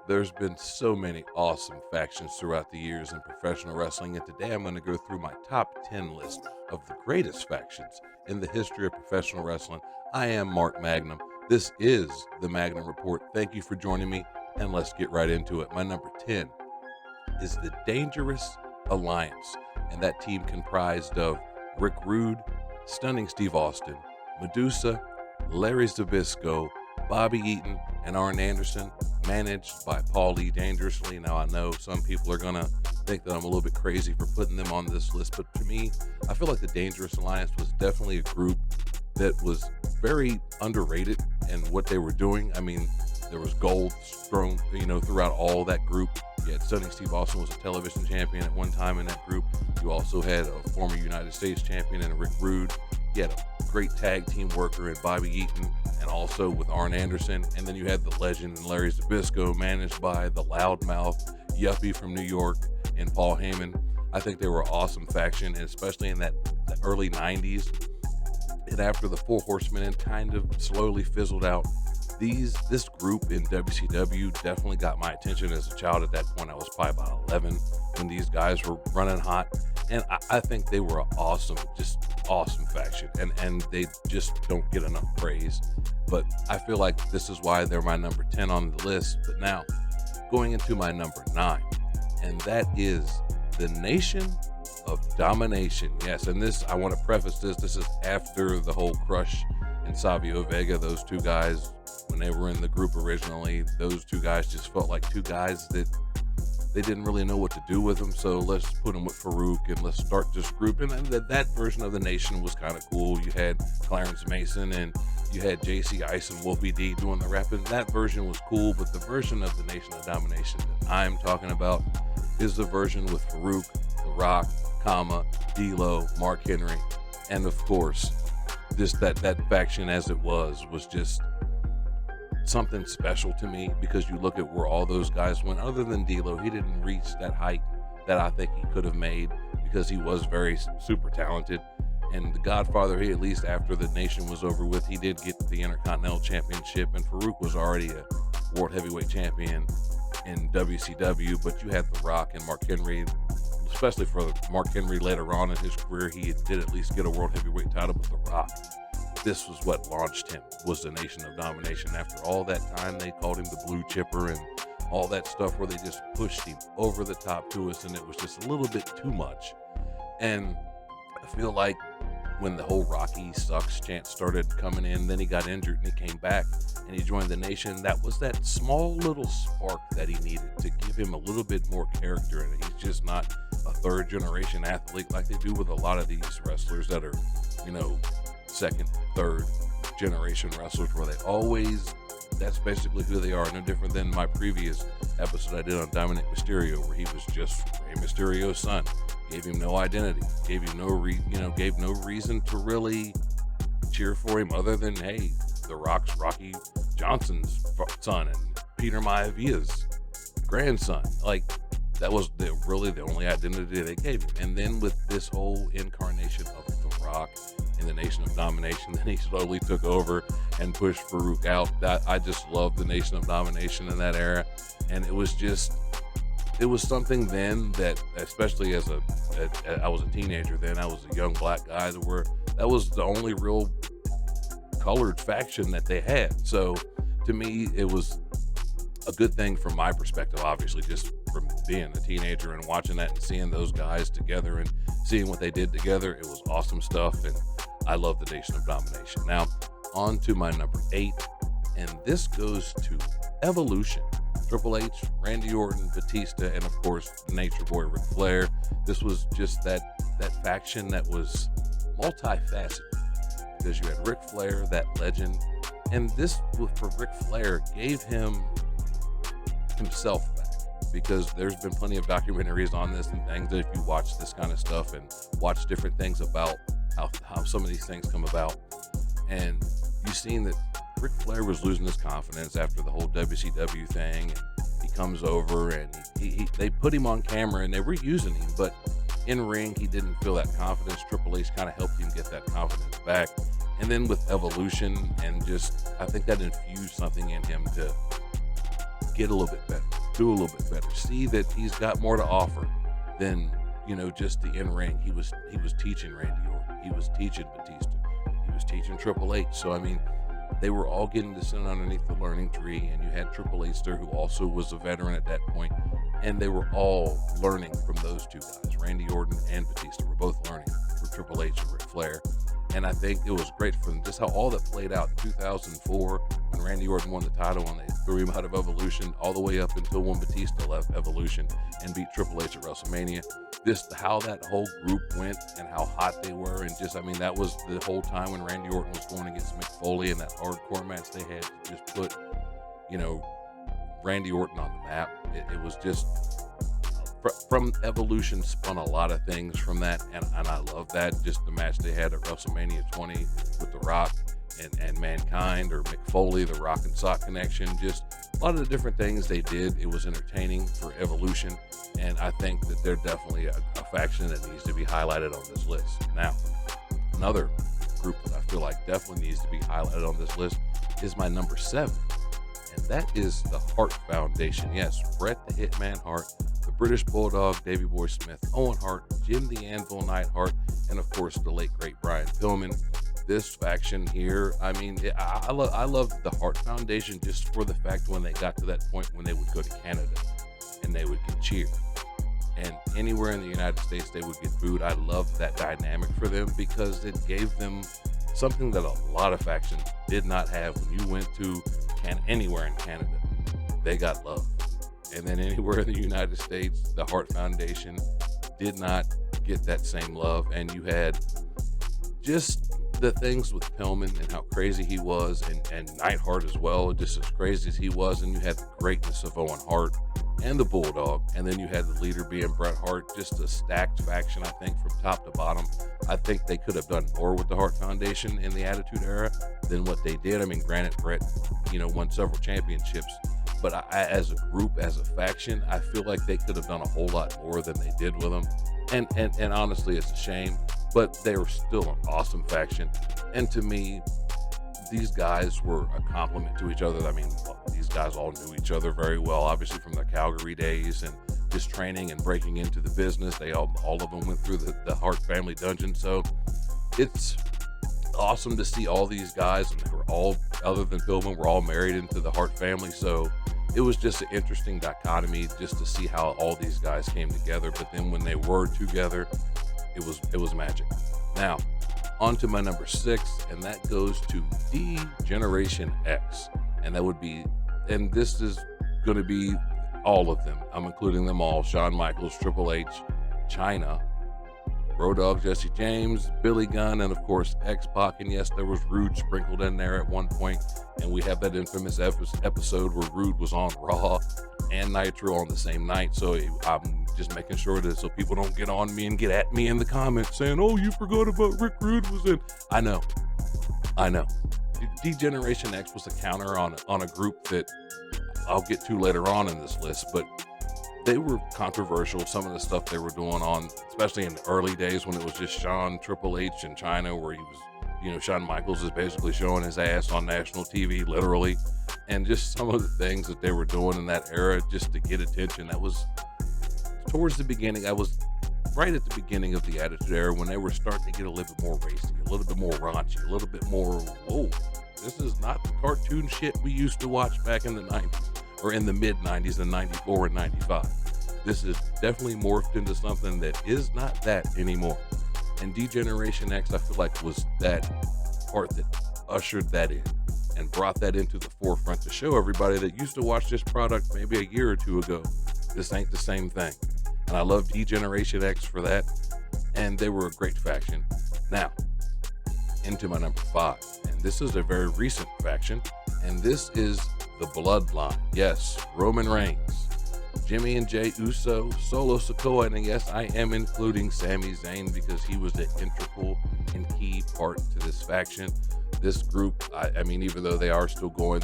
There's been so many awesome factions throughout the years in professional wrestling, and today I'm going to go through my top 10 list of the greatest factions in the history of professional wrestling. I am Mark Magnum. This is the Magnum Report. Thank you for joining me, and let's get right into it. My number 10 is the Dangerous Alliance, and that team comprised of Rick Rude, Stunning Steve Austin, Medusa, Larry Zbyszko, Bobby Eaton, and Arn Anderson, managed by Paul E. Dangerously. Now, I know some people are going to think that I'm a little bit crazy for putting them on this list, but to me, I feel like the Dangerous Alliance was definitely a group that was very underrated in what they were doing. I mean, there was gold thrown, throughout all that group. You had Stunning Steve Austin was a television champion at one time in that group. You also had a former United States champion in Rick Rude. You had a great tag team worker in Bobby Eaton, and also with Arn Anderson. And then you had the legend in Larry Zbyszko, managed by the loudmouth yuppie from New York and Paul Heyman. I think they were an awesome faction, and especially in the early 90s. And after the Four Horsemen and kind of slowly fizzled out, this group in WCW definitely got my attention as a child. At that point, I was probably about 11 when these guys were running hot. And I think they were an awesome faction. And they just don't get enough praise. But I feel like this is why they're my number 10 on the list. But now, going into my number 9, and that is the Nation of Domination. Yes, and this, I want to preface this is after the whole Crush and Savio Vega, those two guys, when they were in the group originally, those two guys just felt like two guys that they didn't really know what to do with them. So let's put them with Farouk and let's start this group. And that version of the Nation was kind of cool. You had Clarence Mason and you had JC Ice and Wolfie D doing the rapping. That version was cool, but the version of the Nation of Domination that I'm talking about is the version with Farouk, The Rock, D'Lo, Mark Henry, and of course, just that faction as it was just something special to me, because you look at where all those guys went. Other than D'Lo, he didn't reach that height that I think he could have made, because he was very super talented. And the Godfather, he, at least after the Nation was over with, he did get the Intercontinental Championship, and Farouk was already a World Heavyweight Champion in WCW. But you had The Rock and Mark Henry, especially for Mark Henry later on in his career, he did at least get a World Heavyweight title. But The Rock, this was what launched him, was the Nation of Domination. After all that time, they called him the Blue Chipper and all that stuff, where they just pushed him over the top to us, and it was just a little bit too much. And I feel like when the whole Rocky sucks chant started coming in, then he got injured and he came back and he joined the Nation. That was that small little spark that he needed to give him a little bit more character in it. He's just not a third generation athlete like they do with a lot of these wrestlers that are, second, third generation wrestlers, where that's basically who they are. No different than my previous episode I did on Dominic Mysterio, where he was just Rey Mysterio's son. Gave him no identity, gave him gave no reason to really cheer for him other than, hey, The Rock's Rocky Johnson's son and Peter Maivia's grandson. Like, that was really the only identity they gave him. And then with this whole incarnation of The Rock in the Nation of Domination, then he slowly took over and pushed Farouk out. I just loved the Nation of Domination in that era. And it was something then that, especially I was a teenager then, I was a young black guy, that was the only real colored faction that they had. So to me, it was a good thing from my perspective, obviously, just from being a teenager and watching that and seeing those guys together and seeing what they did together. It was awesome stuff, and I love the Nation of Domination. Now, on to my number 8, and this goes to Evolution. Triple H, Randy Orton, Batista, and of course, the Nature Boy Ric Flair. This was just that faction that was multifaceted, because you had Ric Flair, that legend, and this, for Ric Flair, gave him himself back, because there's been plenty of documentaries on this and things that if you watch this kind of stuff and watch different things about how some of these things come about, and you've seen that Ric Flair was losing his confidence after the whole WCW thing, and he comes over and they put him on camera and they were using him, but in ring he didn't feel that confidence. Triple H kind of helped him get that confidence back, and then with Evolution, and just I think that infused something in him to get a little bit better, do a little bit better, see that he's got more to offer than, just the in-ring. He was teaching Randy Orton. He was teaching Batista. He was teaching Triple H. So, I mean, they were all getting to sit underneath the learning tree, and you had Triple H there, who also was a veteran at that point, and they were all learning from those two guys. Randy Orton and Batista were both learning from Triple H and Ric Flair, and I think it was great for them, just how all that played out in 2004 when Randy Orton won the title and they threw him out of Evolution, all the way up until when Batista left Evolution and beat Triple H at WrestleMania. Just how that whole group went and how hot they were, and just, I mean, that was the whole time when Randy Orton was going against Mick Foley in that hardcore match they had to just put, Randy Orton on the map. It was just, from Evolution spun a lot of things from that, and I love that. Just the match they had at WrestleMania 20 with The Rock and Mankind, or Mick Foley, the Rock and Sock connection, just a lot of the different things they did. It was entertaining for Evolution, and I think that they're definitely a faction that needs to be highlighted on this list. Now, another group that I feel like definitely needs to be highlighted on this list is my number 7, and that is the Hart Foundation. Yes, Bret the Hitman Hart, the British Bulldog, Davey Boy Smith, Owen Hart, Jim the Anvil Neidhart, and of course the late great Brian Pillman. This faction here, I mean, I love the Hart Foundation just for the fact when they got to that point when they would go to Canada and they would get cheered, and anywhere in the United States they would get booed. I love that dynamic for them because it gave them something that a lot of factions did not have. When you went to anywhere in Canada, they got love, and then anywhere in the United States, the Hart Foundation did not get that same love. And you had just the things with Pillman and how crazy he was, and Neidhart as well, just as crazy as he was, and you had the greatness of Owen Hart and the Bulldog, and then you had the leader being Bret Hart. Just a stacked faction, I think, from top to bottom. I think they could have done more with the Hart Foundation in the Attitude Era than what they did. I mean, granted, Bret, won several championships, but as a group, as a faction, I feel like they could have done a whole lot more than they did with them. And honestly, it's a shame, but they were still an awesome faction. And to me, these guys were a compliment to each other. I mean, these guys all knew each other very well, obviously from their Calgary days and just training and breaking into the business. They all of them went through the Hart family dungeon. So it's awesome to see all these guys, and they were all, other than Pillman, were all married into the Hart family. So it was just an interesting dichotomy just to see how all these guys came together. But then when they were together, it was magic. Now, on to my number 6, and that goes to D-Generation X. And that would be, and this is going to be all of them. I'm including them all. Shawn Michaels, Triple H, Chyna, Road Dogg Jesse James, Billy Gunn, and of course X-Pac. And yes, there was Rude sprinkled in there at one point, and we have that infamous episode where Rude was on Raw and Nitro on the same night. So I'm just making sure that so people don't get on me and get at me in the comments saying, oh, you forgot about Rick Rude was in. I know. D-Generation X was a counter on a group that I'll get to later on in this list, but they were controversial. Some of the stuff they were doing on, especially in the early days when it was just Shawn, Triple H, and Chyna, where he was, Shawn Michaels is basically showing his ass on national TV, literally. And just some of the things that they were doing in that era just to get attention. That was towards the beginning. I was right at the beginning of the Attitude Era when they were starting to get a little bit more racy, a little bit more raunchy, a little bit more, whoa, this is not the cartoon shit we used to watch back in the 90s or in the mid 90s in 94 and 95. This is definitely morphed into something that is not that anymore. And D-Generation X, I feel like, was that part that ushered that in and brought that into the forefront to show everybody that used to watch this product maybe a year or two ago, this ain't the same thing. And I love D-Generation X for that. And they were a great faction. Now, into my number 5. And this is a very recent faction. And this is the Bloodline. Yes, Roman Reigns, Jimmy and Jey Uso, Solo Sikoa, and yes, I am including Sami Zayn because he was an integral and key part to this faction. This group, I mean, even though they are still going,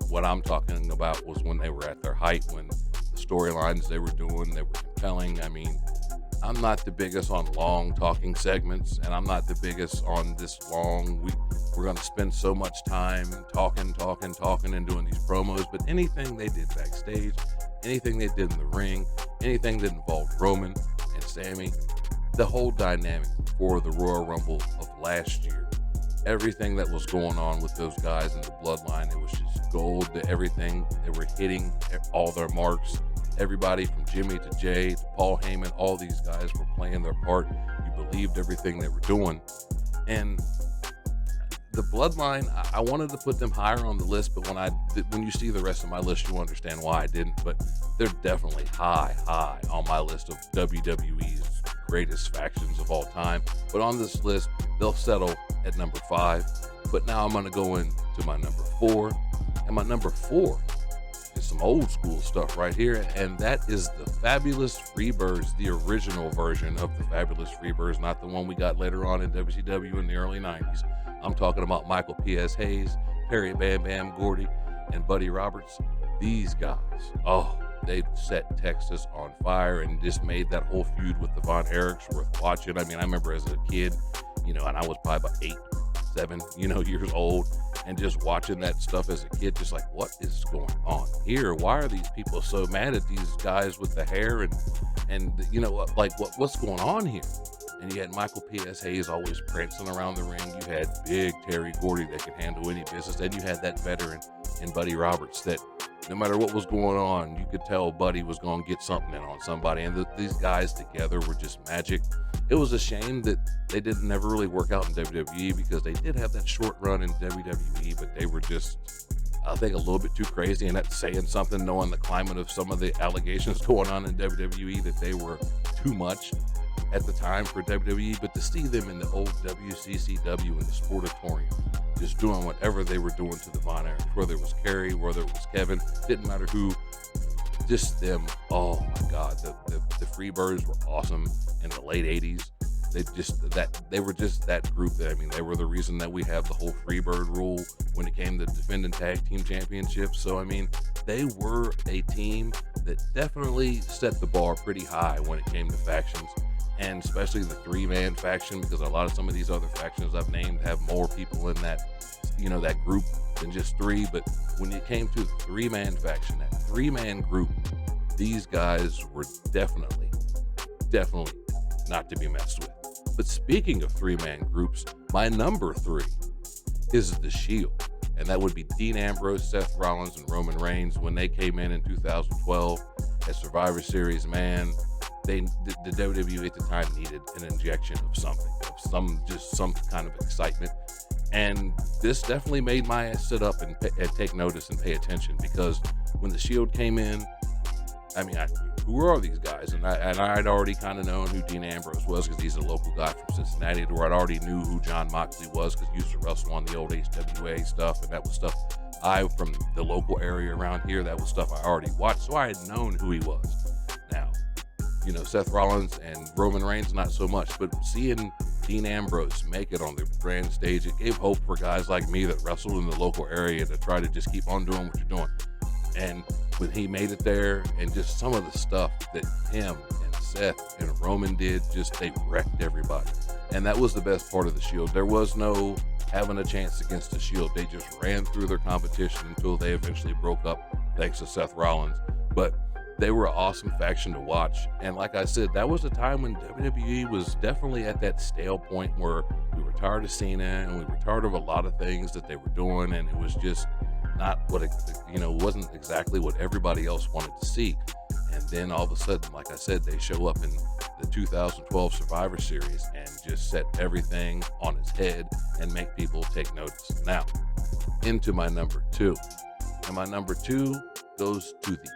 what I'm talking about was when they were at their height, when the storylines they were doing, they were compelling. I mean, I'm not the biggest on long talking segments, and I'm not the biggest on this long. We're going to spend so much time talking, and doing these promos. But anything they did backstage, anything they did in the ring, anything that involved Roman and Sammy, the whole dynamic for the Royal Rumble of last year, everything that was going on with those guys in the bloodline, it was just gold. Everything, they were hitting all their marks. Everybody from Jimmy to Jay to Paul Heyman, all these guys were playing their part. You believed everything they were doing. And the bloodline, I wanted to put them higher on the list, but when you see the rest of my list, you'll understand why I didn't. But they're definitely high on my list of WWE's greatest factions of all time. But on this list, they'll settle at number 5. But now I'm going to go into my number 4. And my number 4 is some old school stuff right here, and that is the Fabulous Freebirds, the original version of the Fabulous Freebirds, not the one we got later on in WCW in the early 90s. I'm talking about Michael P.S. Hayes, Perry Bam Bam Gordy, and Buddy Roberts. These guys, they set Texas on fire and just made that whole feud with the Von Erichs worth watching. I mean, I remember as a kid, and I was probably about 8, 7, years old, and just watching that stuff as a kid, just like, what is going on here? Why are these people so mad at these guys with the hair and what's going on here? And you had Michael P.S. Hayes always prancing around the ring. You had big Terry Gordy that could handle any business. And you had that veteran in Buddy Roberts that no matter what was going on, you could tell Buddy was going to get something in on somebody. And these guys together were just magic. It was a shame that they didn't never really work out in WWE, because they did have that short run in WWE, but they were just, I think, a little bit too crazy, and that's saying something, knowing the climate of some of the allegations going on in WWE, that they were too much at the time for WWE. But to see them in the old WCCW in the Sportatorium, just doing whatever they were doing to the Von Erichs, whether it was Kerry, whether it was Kevin, didn't matter who, just them. Oh my God, the Freebirds were awesome in the late 80s. They were just that group that, they were the reason that we have the whole Freebird rule when it came to defending tag team championships. So, they were a team that definitely set the bar pretty high when it came to factions, and especially the 3-man faction, because some of these other factions I've named have more people in that, that group than just 3. But when it came to the 3-man faction, that 3-man group, these guys were definitely not to be messed with. But speaking of 3-man groups, my number 3 is the Shield, and that would be Dean Ambrose, Seth Rollins, and Roman Reigns. When they came in 2012 at Survivor Series, man, the WWE at the time needed an injection of something, some kind of excitement. And this definitely made my ass sit up and take notice and pay attention, because when the Shield came in, who are these guys? And I'd already kind of known who Dean Ambrose was, because he's a local guy from Cincinnati, where I'd already knew who Jon Moxley was, because he used to wrestle on the old HWA stuff, and that was stuff from the local area around here, that was stuff I already watched, so I had known who he was. Now, Seth Rollins and Roman Reigns, not so much, but seeing Dean Ambrose make it on the grand stage, it gave hope for guys like me that wrestled in the local area to try to just keep on doing what you're doing. And when he made it there, and just some of the stuff that him and Seth and Roman did, they wrecked everybody. And that was the best part of the Shield. There was no having a chance against the Shield. They just ran through their competition until they eventually broke up, thanks to Seth Rollins. But they were an awesome faction to watch. And like I said, that was a time when WWE was definitely at that stale point where we were tired of Cena, and we were tired of a lot of things that they were doing, and it was just not what it wasn't exactly what everybody else wanted to see. And then all of a sudden, like I said, they show up in the 2012 Survivor Series and just set everything on its head and make people take notice. Now, into my number 2. And my number 2 goes to the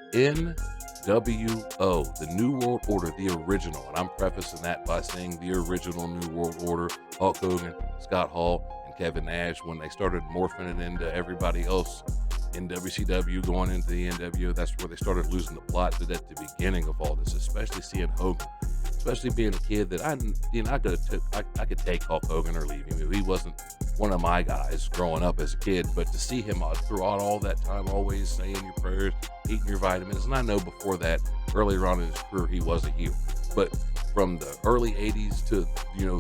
NWO, the New World Order, the original. And I'm prefacing that by saying the original New World Order, Hulk Hogan, Scott Hall, and Kevin Nash, when they started morphing it into everybody else in WCW, going into the NWO. That's where they started losing the plot. But at the beginning of all this, especially seeing Hogan, especially being a kid that I could take Hulk Hogan or leave him. He wasn't one of my guys growing up as a kid, but to see him throughout all that time, always saying your prayers, eating your vitamins, and I know before that, earlier on in his career, he was a heel. But from the early 80s to,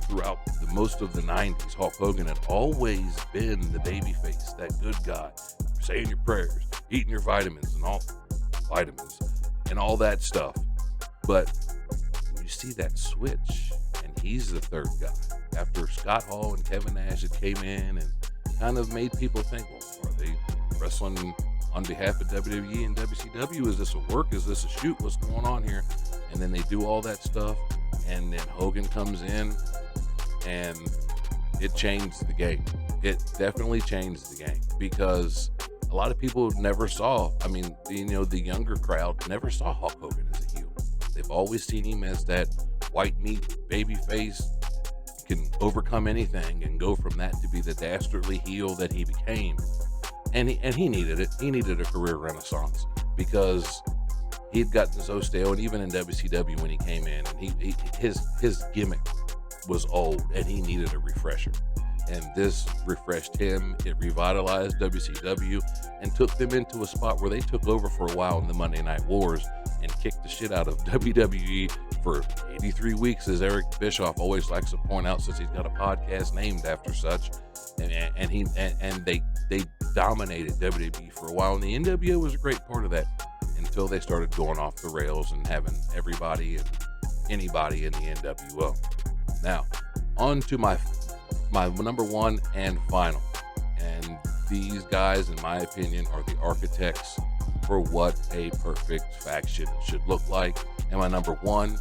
throughout most of the 90s, Hulk Hogan had always been the babyface, that good guy, saying your prayers, eating your vitamins and all that stuff. But you see that switch, and he's the third guy. After Scott Hall and Kevin Nash had came in and kind of made people think, well, are they wrestling on behalf of WWE and WCW? Is this a work? Is this a shoot? What's going on here? And then they do all that stuff, and then Hogan comes in, and it changed the game. It definitely changed the game, because a lot of people never saw, the younger crowd never saw Hulk Hogan as a heel. They've always seen him as that white meat baby face, can overcome anything and go from that to be the dastardly heel that he became. And he needed it. He needed a career renaissance, because he'd gotten so stale, and even in WCW when he came in, and his gimmick was old, and he needed a refresher. And this refreshed him. It revitalized WCW and took them into a spot where they took over for a while in the Monday Night Wars and kicked the shit out of WWE for 83 weeks, as Eric Bischoff always likes to point out, since he's got a podcast named after such. And they dominated WWE for a while, and the NWO was a great part of that, until they started going off the rails and having everybody and anybody in the NWO. Now, on to my number one and final. And these guys, in my opinion, are the architects for what a perfect faction should look like. And my number one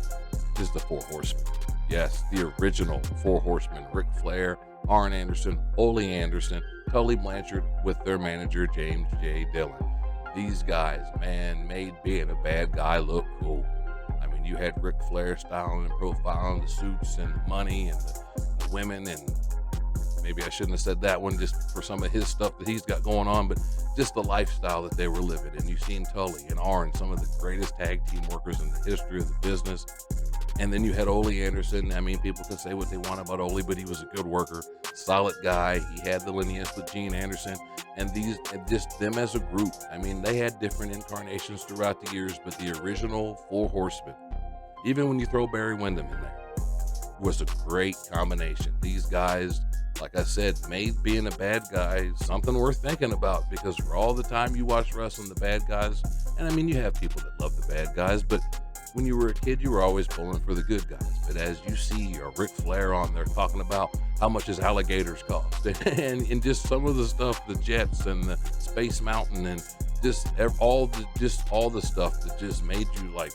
is the Four Horsemen. Yes, the original Four Horsemen: Ric Flair, Arn Anderson, Ole Anderson, Tully Blanchard with their manager James J. Dillon. These guys, man, made being a bad guy look cool. I mean, you had Ric Flair styling and profiling the suits and the money and the women, and maybe I shouldn't have said that one just for some of his stuff that he's got going on, but just the lifestyle that they were living. And you've seen Tully and Arn, some of the greatest tag team workers in the history of the business. And then you had Ole Anderson. I mean, people can say what they want about Ole, but he was a good worker, solid guy. He had the lineage with Gene Anderson, and just them as a group. I mean, they had different incarnations throughout the years, but the original Four Horsemen, even when you throw Barry Windham in there, was a great combination. These guys, like I said, made being a bad guy something worth thinking about, because for all the time you watch wrestling, the bad guys, and I mean, you have people that love the bad guys, but when you were a kid, you were always pulling for the good guys. But as you see Ric Flair on there talking about how much his alligators cost, and just some of the stuff, the jets and the Space Mountain, and just all the stuff that just made you like,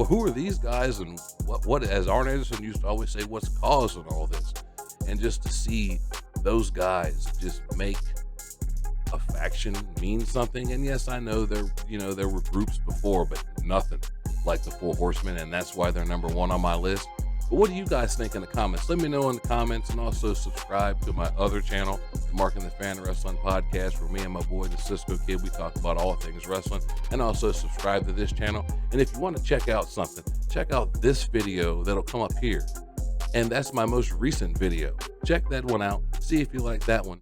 who are these guys, and what as Arn Anderson used to always say, what's causing all this? And just to see those guys just make a faction mean something. And yes, I know there were groups before, but nothing like the Four Horsemen, and that's why they're number one on my list. But what do you guys think in the comments? Let me know in the comments, and also subscribe to my other channel, the Marking the Fan Wrestling Podcast, where me and my boy, the Cisco Kid, we talk about all things wrestling. And also subscribe to this channel. And if you want to check out something, check out this video that'll come up here. And that's my most recent video. Check that one out. See if you like that one.